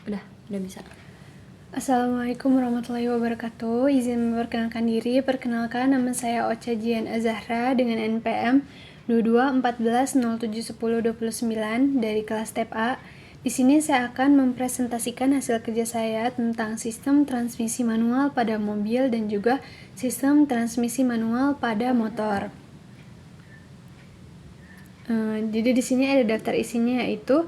Udah bisa. Assalamualaikum warahmatullahi wabarakatuh. Izin memperkenalkan diri. Perkenalkan, nama saya Ocha Jian Azahra dengan NPM 2214071029 dari kelas TEP A. Di sini saya akan mempresentasikan hasil kerja saya tentang sistem transmisi manual pada mobil dan juga sistem transmisi manual pada motor. Jadi di sini ada daftar isinya, yaitu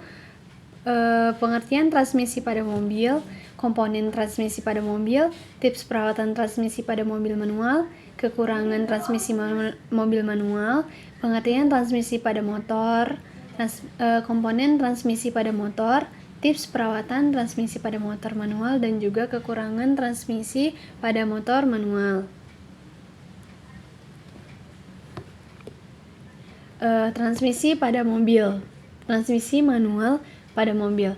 pengertian transmisi pada mobil, komponen transmisi pada mobil, tips perawatan transmisi pada mobil manual, kekurangan transmisi mobil manual, pengertian transmisi pada motor, komponen transmisi pada motor, tips perawatan transmisi pada motor manual, dan juga kekurangan transmisi pada motor manual. Transmisi pada mobil, transmisi manual pada mobil.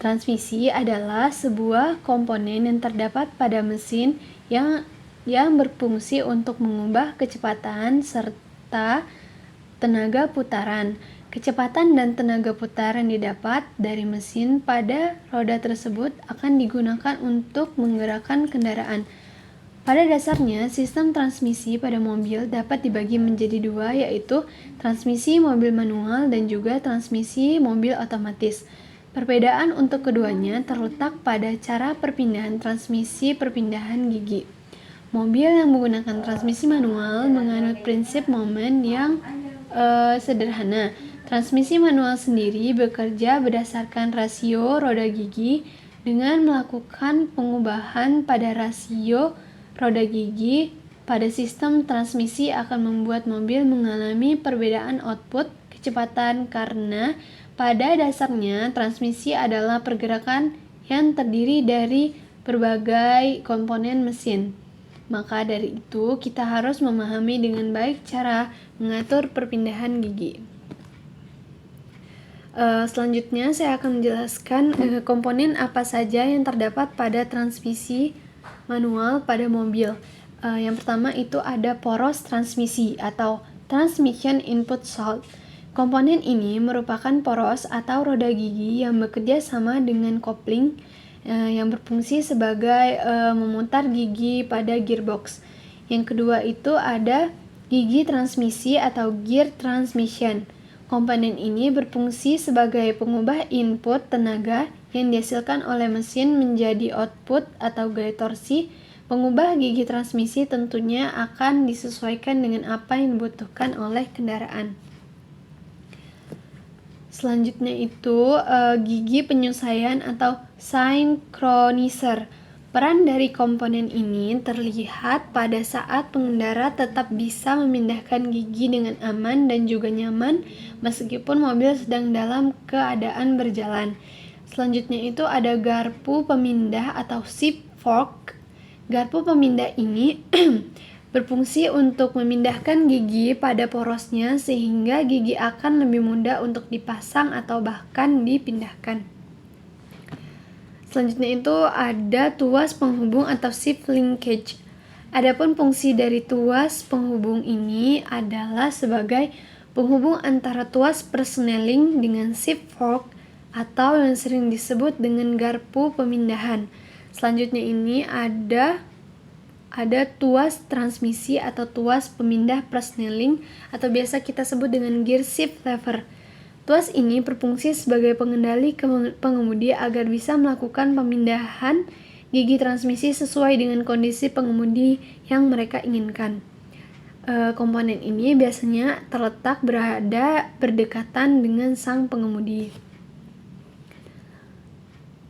Transmisi adalah sebuah komponen yang terdapat pada mesin yang berfungsi untuk mengubah kecepatan serta tenaga putaran. Kecepatan dan tenaga putaran didapat dari mesin pada roda tersebut akan digunakan untuk menggerakkan kendaraan. Pada dasarnya, sistem transmisi pada mobil dapat dibagi menjadi dua, yaitu transmisi mobil manual dan juga transmisi mobil otomatis. Perbedaan untuk keduanya terletak pada cara perpindahan transmisi perpindahan gigi. Mobil yang menggunakan transmisi manual menganut prinsip momen yang sederhana. Transmisi manual sendiri bekerja berdasarkan rasio roda gigi dengan melakukan pengubahan pada rasio roda gigi pada sistem transmisi akan membuat mobil mengalami perbedaan output kecepatan karena pada dasarnya transmisi adalah pergerakan yang terdiri dari berbagai komponen mesin. Maka dari itu kita harus memahami dengan baik cara mengatur perpindahan gigi. Selanjutnya saya akan menjelaskan komponen apa saja yang terdapat pada transmisi manual pada mobil. Yang pertama itu ada poros transmisi atau transmission input salt. Komponen ini merupakan poros atau roda gigi yang bekerja sama dengan kopling yang berfungsi sebagai memutar gigi pada gearbox. Yang kedua itu ada gigi transmisi atau gear transmission. Komponen ini berfungsi sebagai pengubah input tenaga yang dihasilkan oleh mesin menjadi output atau gaya torsi. Pengubah gigi transmisi tentunya akan disesuaikan dengan apa yang dibutuhkan oleh kendaraan. Selanjutnya itu gigi penyelesaian atau synchronizer. Peran dari komponen ini terlihat pada saat pengendara tetap bisa memindahkan gigi dengan aman dan juga nyaman meskipun mobil sedang dalam keadaan berjalan. Selanjutnya itu ada garpu pemindah atau shift fork. Garpu pemindah ini berfungsi untuk memindahkan gigi pada porosnya sehingga gigi akan lebih mudah untuk dipasang atau bahkan dipindahkan. Selanjutnya itu ada tuas penghubung atau shift linkage. Adapun fungsi dari tuas penghubung ini adalah sebagai penghubung antara tuas persneling dengan shift fork atau yang sering disebut dengan garpu pemindahan. Selanjutnya ini ada tuas transmisi atau tuas pemindah persneling atau biasa kita sebut dengan gear shift lever. Tuas ini berfungsi sebagai pengendali pengemudi agar bisa melakukan pemindahan gigi transmisi sesuai dengan kondisi pengemudi yang mereka inginkan. Komponen ini biasanya terletak berada berdekatan dengan sang pengemudi.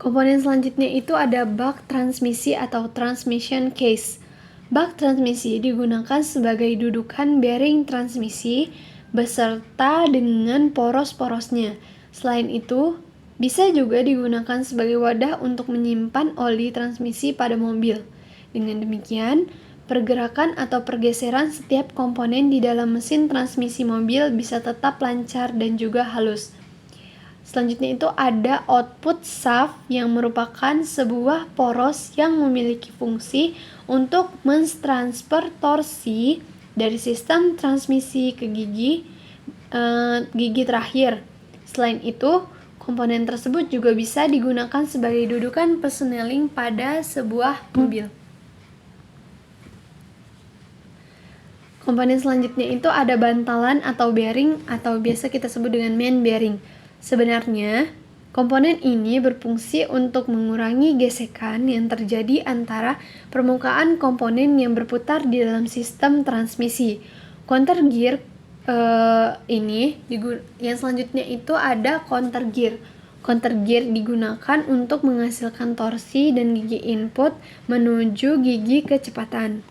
Komponen selanjutnya itu ada bak transmisi atau transmission case. Bak transmisi digunakan sebagai dudukan bearing transmisi beserta dengan poros-porosnya. Selain itu, bisa juga digunakan sebagai wadah untuk menyimpan oli transmisi pada mobil. Dengan demikian, pergerakan atau pergeseran setiap komponen di dalam mesin transmisi mobil bisa tetap lancar dan juga halus. Selanjutnya itu ada output shaft yang merupakan sebuah poros yang memiliki fungsi untuk mentransfer torsi dari sistem transmisi ke gigi terakhir. Selain itu, Komponen tersebut juga bisa digunakan sebagai dudukan persneling pada sebuah mobil. Komponen selanjutnya itu ada bantalan atau bearing atau biasa kita sebut dengan main bearing. Sebenarnya, komponen ini berfungsi untuk mengurangi gesekan yang terjadi antara permukaan komponen yang berputar di dalam sistem transmisi. Counter gear yang selanjutnya itu ada counter gear. Counter gear digunakan untuk menghasilkan torsi dan gigi input menuju gigi kecepatan.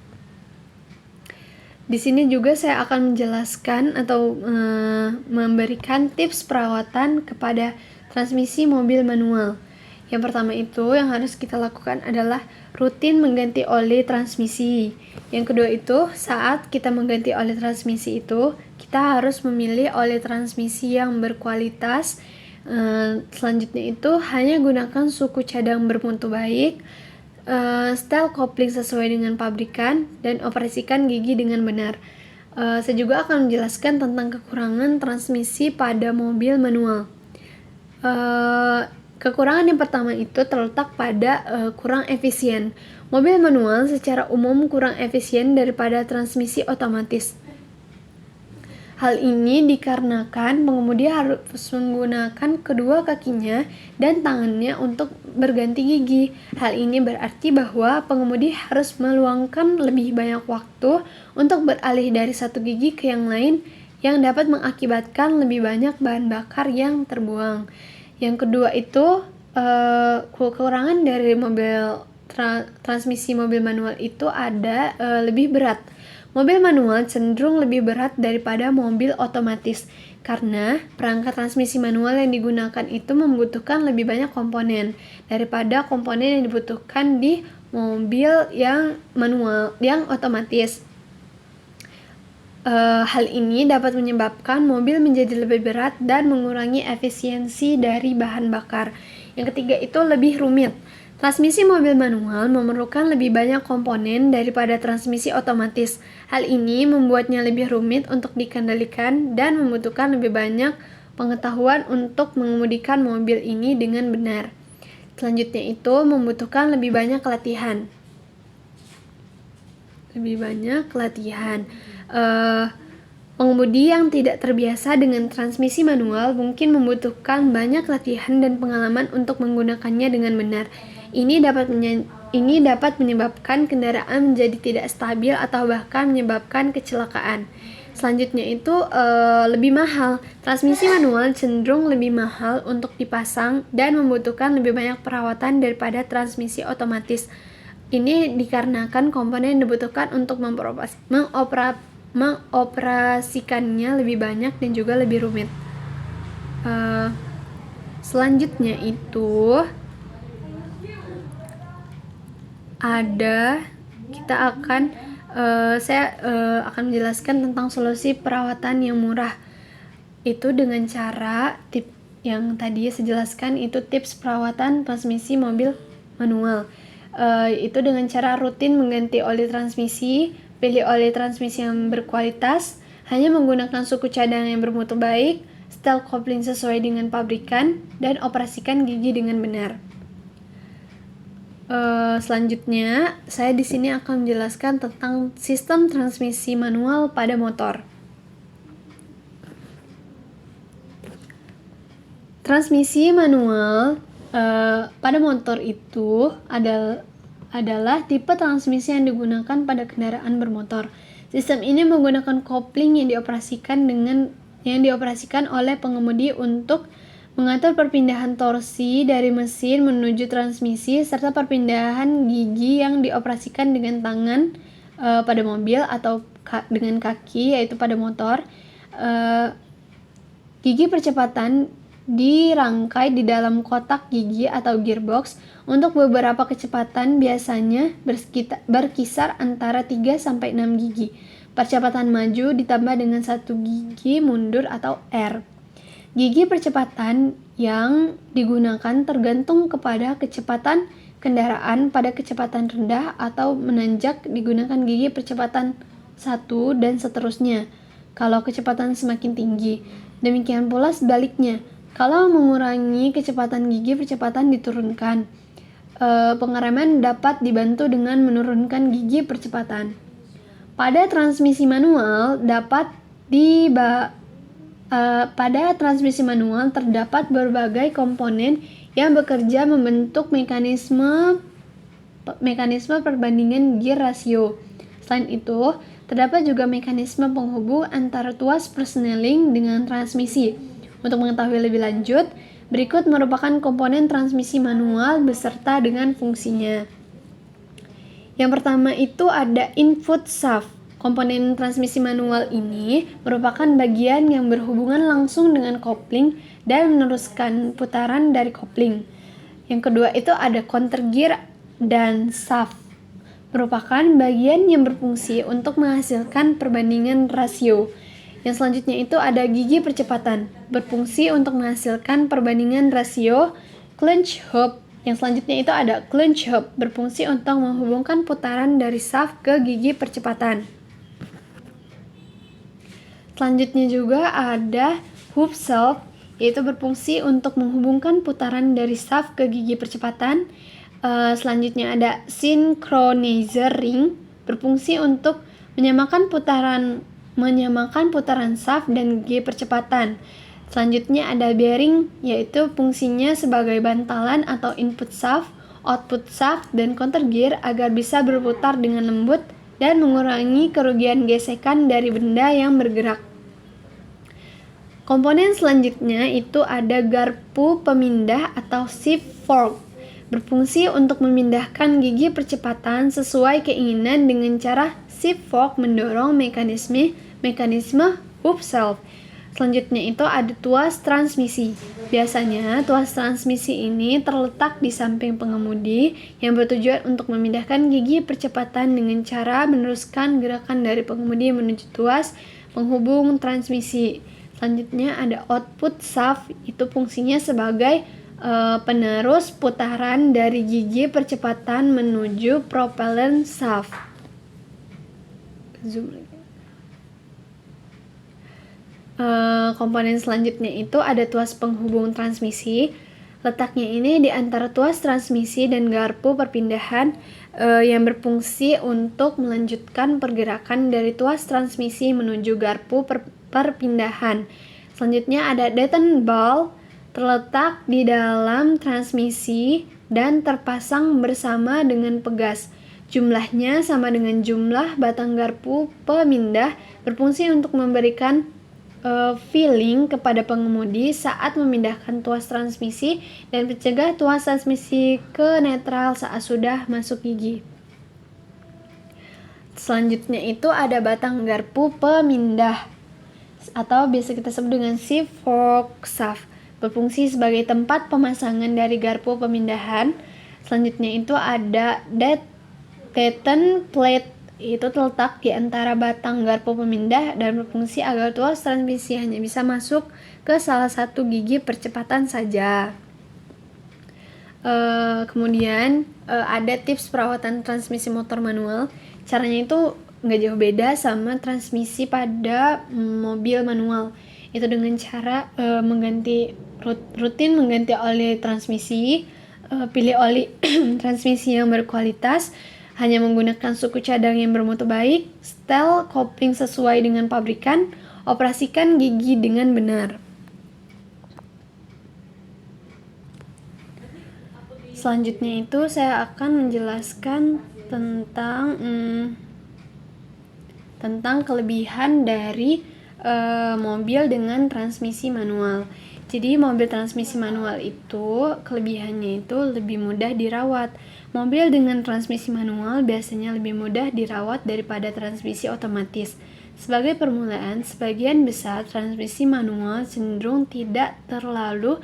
Di sini juga saya akan menjelaskan atau memberikan tips perawatan kepada transmisi mobil manual. Yang pertama itu yang harus kita lakukan adalah rutin mengganti oli transmisi. Yang kedua itu saat kita mengganti oli transmisi itu kita harus memilih oli transmisi yang berkualitas. Selanjutnya itu hanya gunakan suku cadang bermutu baik, style kopling sesuai dengan pabrikan, dan operasikan gigi dengan benar. Saya juga akan menjelaskan tentang kekurangan transmisi pada mobil manual. Kekurangan yang pertama itu terletak pada kurang efisien. Mobil manual secara umum kurang efisien daripada transmisi otomatis. Hal ini dikarenakan pengemudi harus menggunakan kedua kakinya dan tangannya untuk berganti gigi. Hal ini berarti bahwa pengemudi harus meluangkan lebih banyak waktu untuk beralih dari satu gigi ke yang lain, yang dapat mengakibatkan lebih banyak bahan bakar yang terbuang. Yang kedua itu kekurangan dari transmisi mobil manual itu ada lebih berat. Mobil manual cenderung lebih berat daripada mobil otomatis karena perangkat transmisi manual yang digunakan itu membutuhkan lebih banyak komponen daripada komponen yang dibutuhkan di mobil yang manual, yang otomatis. Hal ini dapat menyebabkan mobil menjadi lebih berat dan mengurangi efisiensi dari bahan bakar. Yang ketiga itu lebih rumit. Transmisi mobil manual memerlukan lebih banyak komponen daripada transmisi otomatis. Hal ini membuatnya lebih rumit untuk dikendalikan dan membutuhkan lebih banyak pengetahuan untuk mengemudikan mobil ini dengan benar. Selanjutnya itu membutuhkan lebih banyak latihan. Pengemudi yang tidak terbiasa dengan transmisi manual mungkin membutuhkan banyak latihan dan pengalaman untuk menggunakannya dengan benar. Ini dapat menyebabkan kendaraan menjadi tidak stabil atau bahkan menyebabkan kecelakaan. Selanjutnya itu lebih mahal. Transmisi manual cenderung lebih mahal untuk dipasang dan membutuhkan lebih banyak perawatan daripada transmisi otomatis. Ini dikarenakan komponen yang dibutuhkan untuk mengoperasikannya lebih banyak dan juga lebih rumit. Selanjutnya itu saya akan menjelaskan tentang solusi perawatan yang murah. Itu dengan cara yang tadi saya jelaskan itu tips perawatan transmisi mobil manual. Itu dengan cara rutin mengganti oli transmisi, pilih oli transmisi yang berkualitas, hanya menggunakan suku cadang yang bermutu baik, style kopling sesuai dengan pabrikan, dan operasikan gigi dengan benar. Selanjutnya, saya di sini akan menjelaskan tentang sistem transmisi manual pada motor. Transmisi manual pada motor itu adalah tipe transmisi yang digunakan pada kendaraan bermotor. Sistem ini menggunakan kopling yang dioperasikan oleh pengemudi untuk mengatur perpindahan torsi dari mesin menuju transmisi serta perpindahan gigi yang dioperasikan dengan tangan pada mobil atau dengan kaki yaitu pada motor. Gigi percepatan dirangkai di dalam kotak gigi atau gearbox. Untuk beberapa kecepatan biasanya berkisar antara 3-6 gigi. Percepatan maju ditambah dengan 1 gigi mundur atau R. Gigi percepatan yang digunakan tergantung kepada kecepatan kendaraan. Pada kecepatan rendah atau menanjak digunakan gigi percepatan 1 dan seterusnya kalau kecepatan semakin tinggi. Demikian pula sebaliknya. Kalau mengurangi kecepatan gigi, percepatan diturunkan. Pengereman dapat dibantu dengan menurunkan gigi percepatan. Pada transmisi manual pada transmisi manual terdapat berbagai komponen yang bekerja membentuk mekanisme perbandingan gear rasio. Selain itu, terdapat juga mekanisme penghubung antara tuas persneling dengan transmisi. Untuk mengetahui lebih lanjut, berikut merupakan komponen transmisi manual beserta dengan fungsinya. Yang pertama itu ada input shaft. Komponen transmisi manual ini merupakan bagian yang berhubungan langsung dengan kopling dan meneruskan putaran dari kopling. Yang kedua itu ada counter gear dan shaft. Merupakan bagian yang berfungsi untuk menghasilkan perbandingan rasio. Yang selanjutnya itu ada gigi percepatan, berfungsi untuk menghasilkan perbandingan rasio clench hub. Yang selanjutnya itu ada clench hub, berfungsi untuk menghubungkan putaran dari shaft ke gigi percepatan. Selanjutnya juga ada hub shaft, yaitu berfungsi untuk menghubungkan putaran dari shaft ke gigi percepatan. Selanjutnya ada synchronizer ring, berfungsi untuk menyamakan putaran shaft dan gigi percepatan. Selanjutnya ada bearing, yaitu fungsinya sebagai bantalan atau input shaft, output shaft, dan counter gear agar bisa berputar dengan lembut dan mengurangi kerugian gesekan dari benda yang bergerak. Komponen selanjutnya itu ada garpu pemindah atau shift fork, berfungsi untuk memindahkan gigi percepatan sesuai keinginan dengan cara shift fork mendorong mekanisme hub shaft. Selanjutnya itu ada tuas transmisi. Biasanya tuas transmisi ini terletak di samping pengemudi yang bertujuan untuk memindahkan gigi percepatan dengan cara meneruskan gerakan dari pengemudi menuju tuas penghubung transmisi. Selanjutnya ada output shaft, itu fungsinya sebagai penerus putaran dari gigi percepatan menuju propellant shaft. Komponen selanjutnya itu ada tuas penghubung transmisi. Letaknya ini di antara tuas transmisi dan garpu perpindahan yang berfungsi untuk melanjutkan pergerakan dari tuas transmisi menuju garpu perpindahan. Selanjutnya ada detent ball, terletak di dalam transmisi dan terpasang bersama dengan pegas. Jumlahnya sama dengan jumlah batang garpu pemindah, berfungsi untuk memberikan feeling kepada pengemudi saat memindahkan tuas transmisi dan mencegah tuas transmisi ke netral saat sudah masuk gigi. Selanjutnya itu ada batang garpu pemindah atau biasa kita sebut dengan shift fork shaft, berfungsi sebagai tempat pemasangan dari garpu pemindahan. Selanjutnya itu ada detent plate, itu terletak di antara batang garpu pemindah dan berfungsi agar tuas transmisi hanya bisa masuk ke salah satu gigi percepatan saja. Kemudian ada tips perawatan transmisi motor manual. Caranya itu nggak jauh beda sama transmisi pada mobil manual. Itu dengan cara rutin mengganti oli transmisi, pilih oli transmisi yang berkualitas, hanya menggunakan suku cadang yang bermutu baik, setel kopling sesuai dengan pabrikan, operasikan gigi dengan benar. Selanjutnya itu saya akan menjelaskan tentang kelebihan dari mobil dengan transmisi manual. Jadi mobil transmisi manual itu kelebihannya itu lebih mudah dirawat. Mobil dengan transmisi manual biasanya lebih mudah dirawat daripada transmisi otomatis. Sebagai permulaan, sebagian besar transmisi manual cenderung tidak terlalu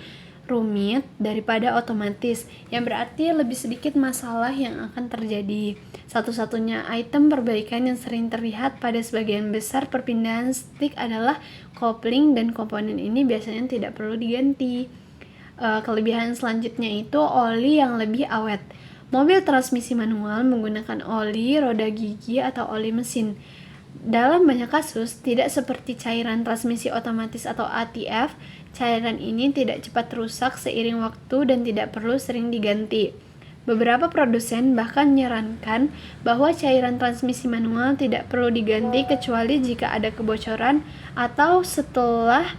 rumit daripada otomatis, yang berarti lebih sedikit masalah yang akan terjadi. Satu-satunya item perbaikan yang sering terlihat pada sebagian besar perpindahan stick adalah kopling, dan komponen ini biasanya tidak perlu diganti. Kelebihan selanjutnya itu oli yang lebih awet. Mobil transmisi manual menggunakan oli roda gigi atau oli mesin. Dalam banyak kasus, tidak seperti cairan transmisi otomatis atau ATF, Cairan ini tidak cepat rusak seiring waktu dan tidak perlu sering diganti. Beberapa produsen bahkan menyarankan bahwa cairan transmisi manual tidak perlu diganti kecuali jika ada kebocoran atau setelah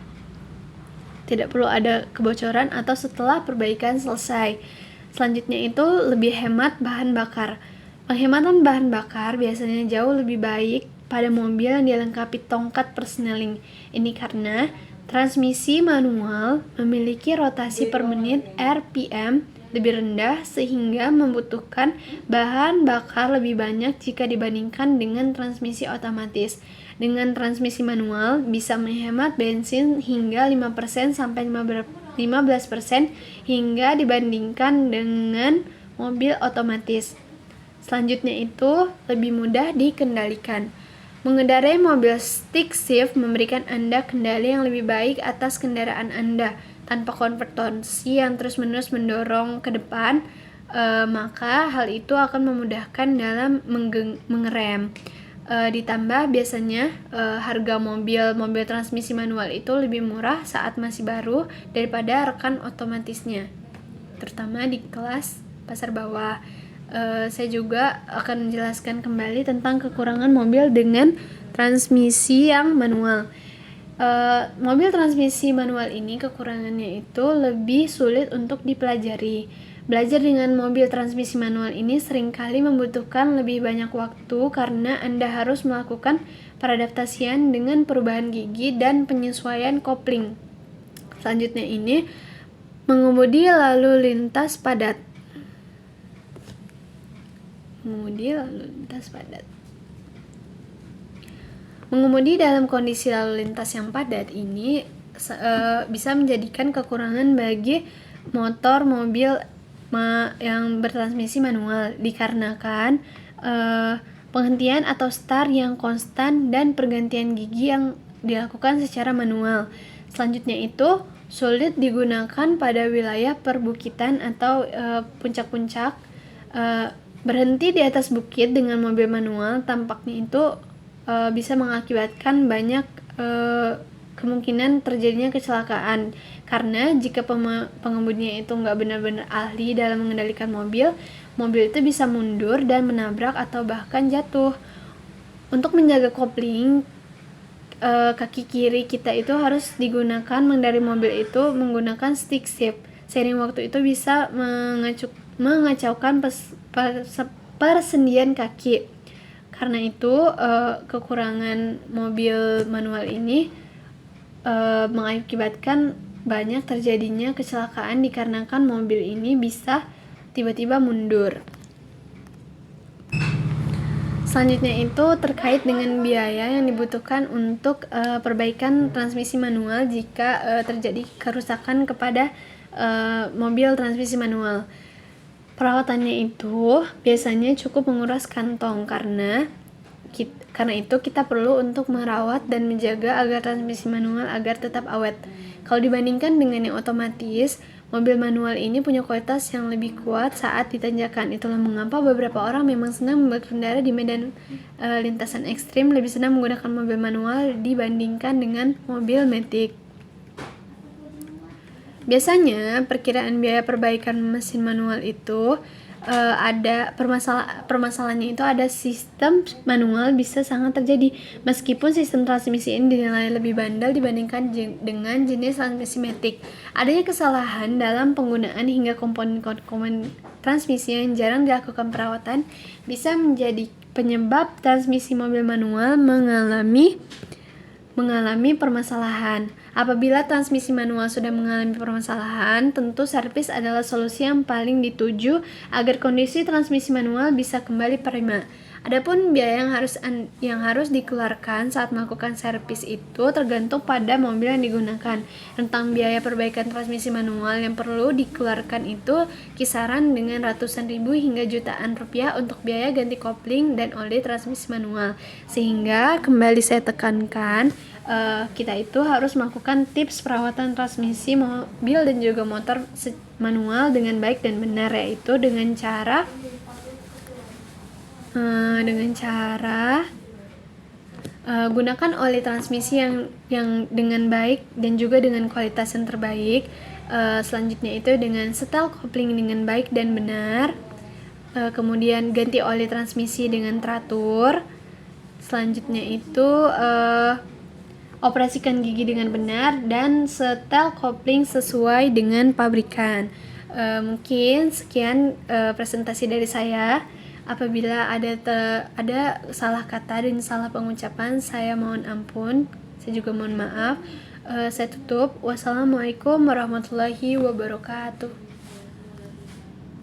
perbaikan selesai. Selanjutnya itu lebih hemat bahan bakar. Penghematan bahan bakar biasanya jauh lebih baik pada mobil yang dilengkapi tongkat persneling. Ini karena transmisi manual memiliki rotasi per menit RPM lebih rendah sehingga membutuhkan bahan bakar lebih banyak jika dibandingkan dengan transmisi otomatis. Dengan transmisi manual bisa menghemat bensin hingga 5% sampai 15% hingga dibandingkan dengan mobil otomatis. Selanjutnya itu lebih mudah dikendalikan. Mengendarai mobil stick shift memberikan Anda kendali yang lebih baik atas kendaraan Anda tanpa konversi yang terus-menerus mendorong ke depan, maka hal itu akan memudahkan dalam mengerem. Ditambah biasanya harga mobil transmisi manual itu lebih murah saat masih baru daripada rekan otomatisnya, terutama di kelas pasar bawah. Saya juga akan menjelaskan kembali tentang kekurangan mobil dengan transmisi yang manual. Mobil transmisi manual ini kekurangannya itu lebih sulit untuk dipelajari. Belajar dengan mobil transmisi manual ini seringkali membutuhkan lebih banyak waktu karena Anda harus melakukan peradaptasian dengan perubahan gigi dan penyesuaian kopling. Selanjutnya ini mengemudi lalu lintas padat. Mengemudi dalam kondisi lalu lintas yang padat ini bisa menjadikan kekurangan bagi motor mobil yang bertransmisi manual dikarenakan penghentian atau start yang konstan dan pergantian gigi yang dilakukan secara manual. Selanjutnya itu sulit digunakan pada wilayah perbukitan atau puncak-puncak. Berhenti di atas bukit dengan mobil manual tampaknya itu bisa mengakibatkan banyak kemungkinan terjadinya kecelakaan, karena jika pengemudinya itu nggak benar-benar ahli dalam mengendalikan mobil itu bisa mundur dan menabrak atau bahkan jatuh. Untuk menjaga kopling, kaki kiri kita itu harus digunakan mengendarai mobil itu menggunakan stick shift. Seiring waktu itu bisa mengacaukan persendian kaki. Karena itu kekurangan mobil manual ini mengakibatkan banyak terjadinya kecelakaan dikarenakan mobil ini bisa tiba-tiba mundur. Selanjutnya itu terkait dengan biaya yang dibutuhkan untuk perbaikan transmisi manual jika terjadi kerusakan kepada mobil transmisi manual. Perawatannya itu biasanya cukup menguras kantong, karena itu kita perlu untuk merawat dan menjaga agar transmisi manual agar tetap awet. Kalau dibandingkan dengan yang otomatis, mobil manual ini punya kualitas yang lebih kuat saat ditanjakan. Itulah mengapa beberapa orang memang senang berkendara di medan lintasan ekstrim lebih senang menggunakan mobil manual dibandingkan dengan mobil matic. Biasanya perkiraan biaya perbaikan mesin manual itu ada permasalahannya itu ada sistem manual bisa sangat terjadi meskipun sistem transmisi ini dinilai lebih bandel dibandingkan dengan jenis transmisi matic. Adanya kesalahan dalam penggunaan hingga komponen transmisi yang jarang dilakukan perawatan bisa menjadi penyebab transmisi mobil manual mengalami permasalahan. Apabila transmisi manual sudah mengalami permasalahan, tentu servis adalah solusi yang paling dituju agar kondisi transmisi manual bisa kembali prima. Adapun biaya yang harus dikeluarkan saat melakukan servis itu tergantung pada mobil yang digunakan. Tentang biaya perbaikan transmisi manual yang perlu dikeluarkan itu kisaran dengan ratusan ribu hingga jutaan rupiah untuk biaya ganti kopling dan oli transmisi manual. Sehingga kembali saya tekankan, kita itu harus melakukan tips perawatan transmisi mobil dan juga motor manual dengan baik dan benar, yaitu dengan cara Gunakan oli transmisi yang dengan baik dan juga dengan kualitas yang terbaik. Selanjutnya itu dengan setel kopling dengan baik dan benar. Kemudian ganti oli transmisi dengan teratur. Selanjutnya itu operasikan gigi dengan benar dan setel kopling sesuai dengan pabrikan. Mungkin sekian presentasi dari saya. Apabila ada salah kata dan salah pengucapan, saya mohon ampun. Saya juga mohon maaf. Saya tutup. Wassalamualaikum warahmatullahi wabarakatuh.